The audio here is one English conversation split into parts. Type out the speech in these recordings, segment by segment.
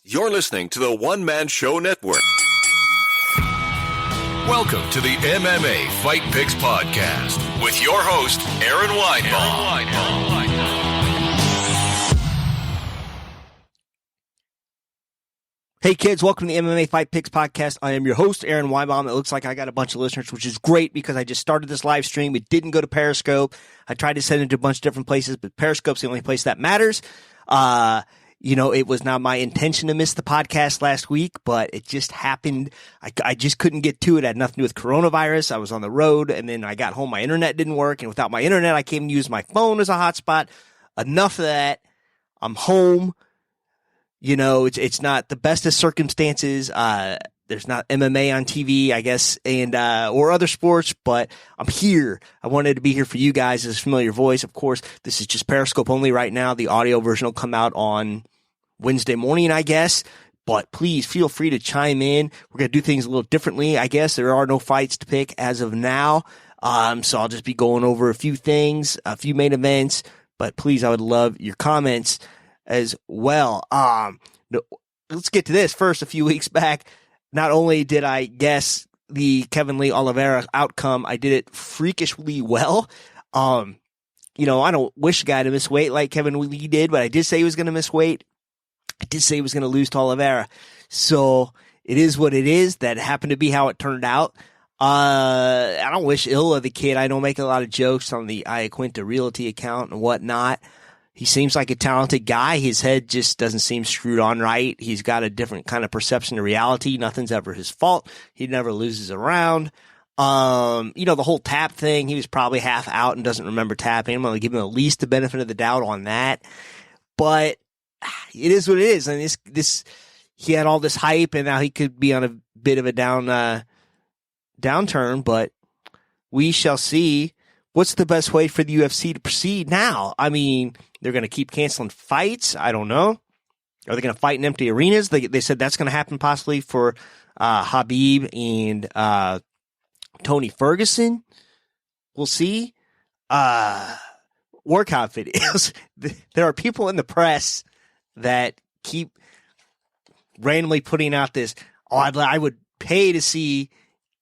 You're listening to the One Man Show Network. Welcome to the MMA Fight Picks Podcast with your host, Aaron Weinbaum. Hey kids, welcome to the MMA Fight Picks Podcast. I am your host, Aaron Weinbaum. It looks like I got a bunch of listeners, which is great because I just started this live stream. It didn't go to Periscope. I tried to send it to a bunch of different places, but Periscope's the only place that matters. It was not my intention to miss the podcast last week, but it just happened. I just couldn't get to it. It had nothing to do with coronavirus. I was on the road, and then I got home. My internet didn't work, and without my internet, I can't even use my phone as a hotspot. Enough of that. I'm home. It's not the best of circumstances. There's not MMA on TV, I guess, and or other sports, but I'm here. I wanted to be here for you guys as a familiar voice. Of course, this is just Periscope only right now. The audio version will come out on Wednesday morning, I guess. But please feel free to chime in. We're going to do things a little differently, I guess. There are no fights to pick as of now. So I'll just be going over a few things, a few main events. But please, I would love your comments as well. Let's get to this. First, a few weeks back, not only did I guess the Kevin Lee Oliveira outcome, I did it freakishly well. I don't wish a guy to miss weight like Kevin Lee did, but I did say he was going to miss weight. I did say he was going to lose to Oliveira. So it is what it is. That happened to be how it turned out. I don't wish ill of the kid. I don't make a lot of jokes on the Iaquinta Realty account and whatnot. He seems like a talented guy. His head just doesn't seem screwed on right. He's got a different kind of perception of reality. Nothing's ever his fault. He never loses a round. The whole tap thing, he was probably half out and doesn't remember tapping. I'm going to give him at least the benefit of the doubt on that. But it is what it is. And he had all this hype, and now he could be on a bit of a downturn, but we shall see. What's the best way for the UFC to proceed now? I mean, they're going to keep canceling fights. I don't know. Are they going to fight in empty arenas? They said that's going to happen possibly for Khabib and Tony Ferguson. We'll see. Workout videos. There are people in the press that keep randomly putting out this, I would pay to see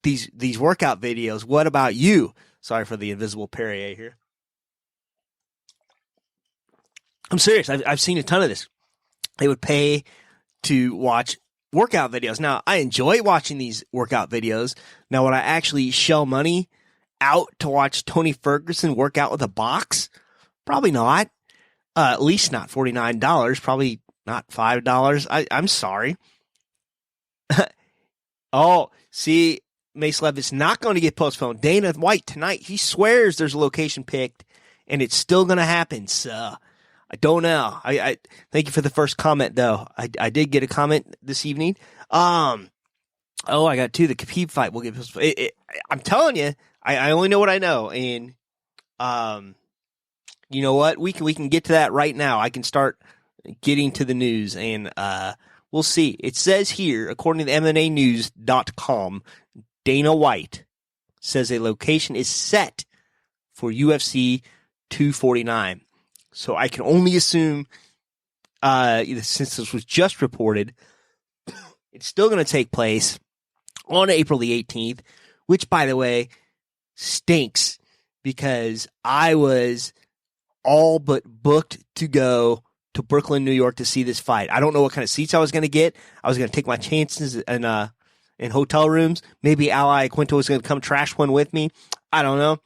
these workout videos. What about you? Sorry for the invisible Perrier here. I'm serious. I've seen a ton of this. They would pay to watch workout videos. Now, I enjoy watching these workout videos. Now, would I actually shell money out to watch Tony Ferguson work out with a box? Probably not. At least not $49. Probably not $5. I'm sorry. Oh, see, Mace it's not going to get postponed. Dana White tonight, he swears there's a location picked, and it's still going to happen. So I don't know. I thank you for the first comment, though. I did get a comment this evening. I got two. The Khabib fight will get postponed. I'm telling you, I only know what I know, and you know what? We can get to that right now. I can start getting to the news, and we'll see. It says here, according to MNAnews.com, Dana White says a location is set for UFC 249. So I can only assume, since this was just reported, it's still going to take place on April the 18th, which, by the way, stinks because I was all but booked to go to Brooklyn, New York to see this fight. I don't know what kind of seats I was going to get. I was going to take my chances in hotel rooms. Maybe Iaquinta was going to come trash one with me. I don't know.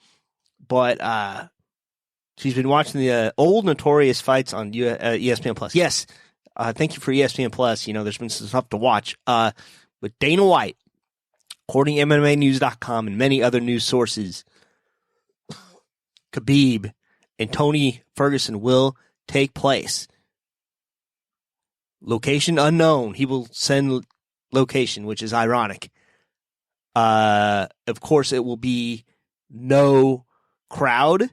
But she's been watching the old notorious fights on ESPN Plus. Yes, thank you for ESPN Plus. There's been some stuff to watch. But Dana White, according to MMAnews.com and many other news sources, Khabib and Tony Ferguson will take place. Location unknown. He will send location, which is ironic. Of course, it will be no crowd.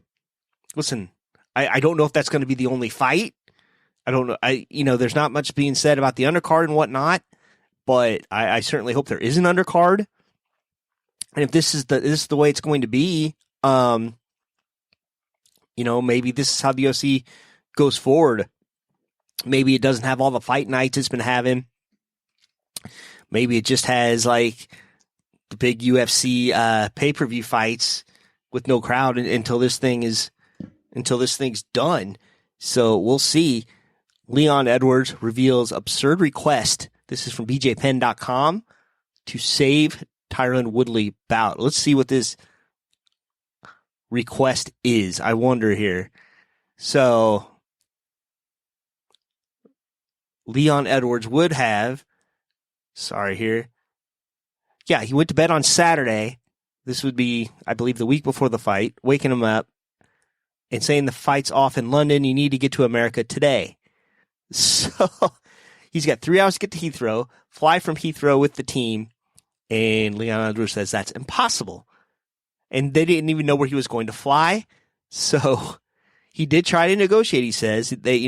Listen, I don't know if that's going to be the only fight. I don't know. There's not much being said about the undercard and whatnot, but I certainly hope there is an undercard. And if this is the way it's going to be, maybe this is how the UFC goes forward. Maybe it doesn't have all the fight nights it's been having. maybe it just has like the big UFC pay-per-view fights with no crowd until this thing's done. So we'll see. Leon Edwards reveals absurd request. This is from bjpenn.com to save Tyron Woodley bout. Let's see what this request is. I wonder here. So Leon Edwards would have, yeah, he went to bed on Saturday. This would be, I believe, the week before the fight, waking him up and saying the fight's off in London. You need to get to America today. So he's got 3 hours to get to Heathrow, fly from Heathrow with the team, and Leon Edwards says that's impossible. And they didn't even know where he was going to fly. So he did try to negotiate, he says. They,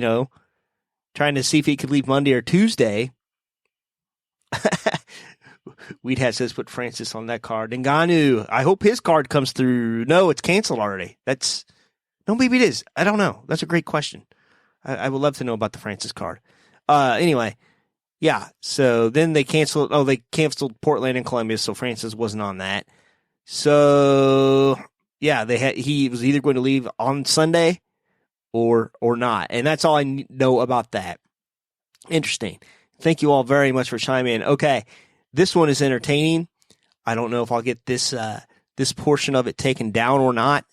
trying to see if he could leave Monday or Tuesday. Weedhat says put Francis on that card. Ngannou, I hope his card comes through. No, it's canceled already. No, maybe it is. I don't know. That's a great question. I would love to know about the Francis card. Anyway, yeah. So then they canceled. Oh, they canceled Portland and Columbus, so Francis wasn't on that. So yeah, he was either going to leave on Sunday or not, and that's all I know about that. Interesting. Thank you all very much for chiming in. Okay, this one is entertaining. I don't know if I'll get this portion of it taken down or not.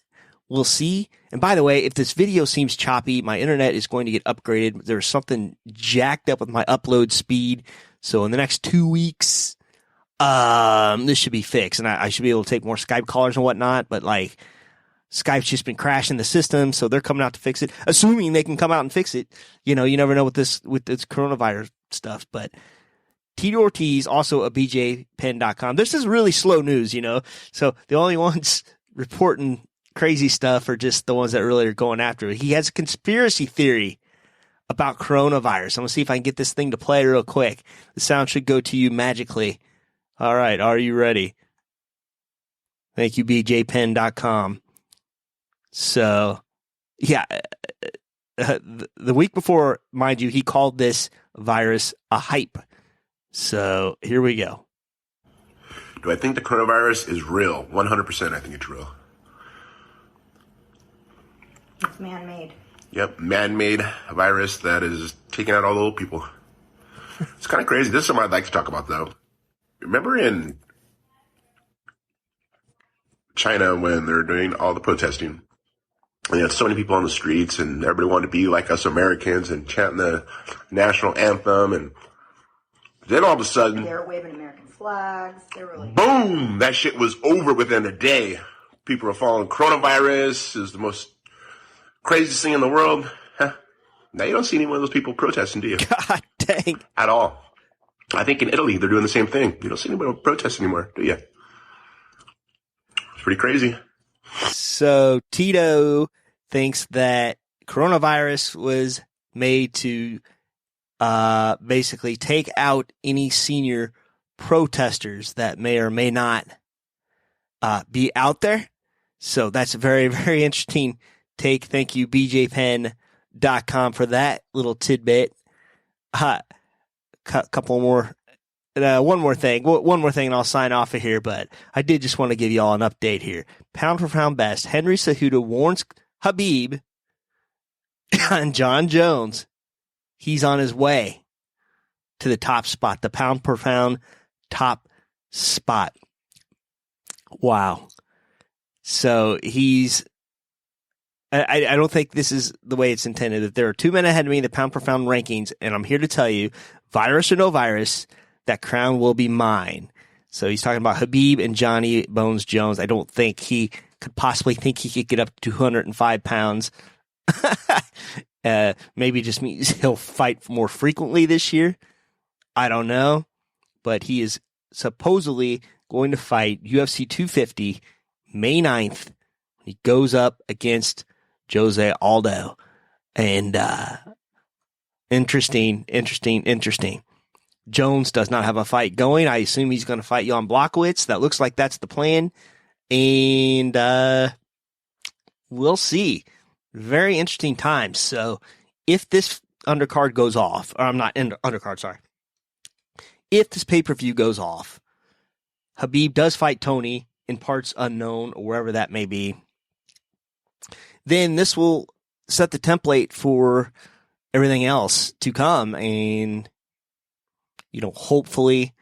We'll see. And by the way, if this video seems choppy, my internet is going to get upgraded. There's something jacked up with my upload speed. So in the next 2 weeks, this should be fixed. And I should be able to take more Skype callers and whatnot. But like, Skype's just been crashing the system. So they're coming out to fix it, assuming they can come out and fix it. You never know with this coronavirus stuff. But Tito Ortiz, also a bjpenn.com. This is really slow news, So the only ones reporting crazy stuff are just the ones that really are going after it. He has a conspiracy theory about coronavirus. I'm going to see if I can get this thing to play real quick. The sound should go to you magically. All right. Are you ready? Thank you, bjpenn.com. So, yeah, the week before, mind you, he called this virus a hype. So here we go. Do I think the coronavirus is real? 100% I think it's real. It's man-made. Yep, man-made virus that is taking out all the old people. It's kind of crazy. This is something I'd like to talk about, though. Remember in China when they're doing all the protesting, and you had so many people on the streets, and everybody wanted to be like us Americans and chanting the national anthem, and then all of a sudden, they were waving American flags. They were like, boom! That shit was over within a day. People are following coronavirus is the most craziest thing in the world. Now you don't see any one of those people protesting, do you? God dang. At all. I think in Italy they're doing the same thing. You don't see anybody protest anymore, do you? It's pretty crazy. So Tito thinks that coronavirus was made to basically take out any senior protesters that may or may not be out there. So that's very, very interesting take. Thank you, bjpenn.com, for that little tidbit. Couple more. One more thing, and I'll sign off of here, but I did just want to give you all an update here. Pound for pound best, Henry Cejudo warns Khabib and John Jones he's on his way to the top spot, the pound per pound top spot. Wow. So I don't think this is the way it's intended. That there are two men ahead of me in the pound per pound rankings, and I'm here to tell you, virus or no virus, that crown will be mine. So he's talking about Khabib and Johnny Bones Jones. I don't think he could possibly think he could get up to 205 pounds. Maybe it just means he'll fight more frequently this year. I don't know. But he is supposedly going to fight UFC 250 May 9th. He goes up against Jose Aldo. And interesting. Jones does not have a fight going. I assume he's going to fight Jan Blachowicz. That looks like that's the plan. And we'll see. Very interesting times. So if this undercard goes off, or I'm not undercard, sorry. if this pay-per-view goes off, Khabib does fight Tony in parts unknown or wherever that may be, then this will set the template for everything else to come. And, hopefully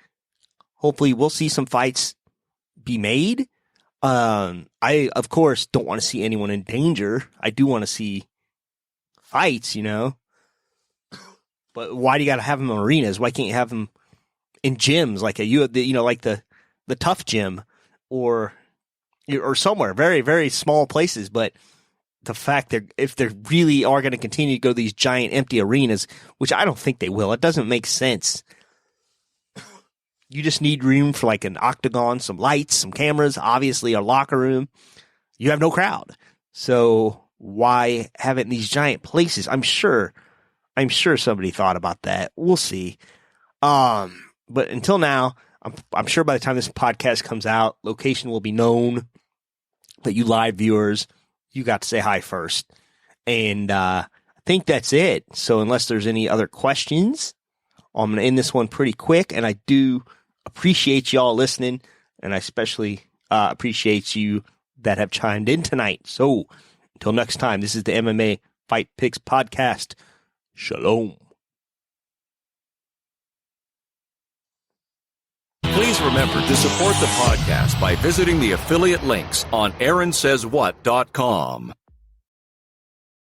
we'll see some fights be made. I, of course, don't want to see anyone in danger. I do want to see fights, But why do you got to have them in arenas? Why can't you have them in gyms like like the Tough Gym or somewhere very, very small places? But the fact that if they really are going to continue to go to these giant empty arenas, which I don't think they will, it doesn't make sense. You just need room for like an octagon, some lights, some cameras, obviously a locker room. You have no crowd. So why have it in these giant places? I'm sure somebody thought about that. We'll see. But until now, I'm sure by the time this podcast comes out, location will be known, that you live viewers, you got to say hi first. And I think that's it. So unless there's any other questions, I'm going to end this one pretty quick. And I do appreciate y'all listening. And I especially appreciate you that have chimed in tonight. So until next time, this is the MMA Fight Picks Podcast. Shalom. Please remember to support the podcast by visiting the affiliate links on AaronSaysWhat.com.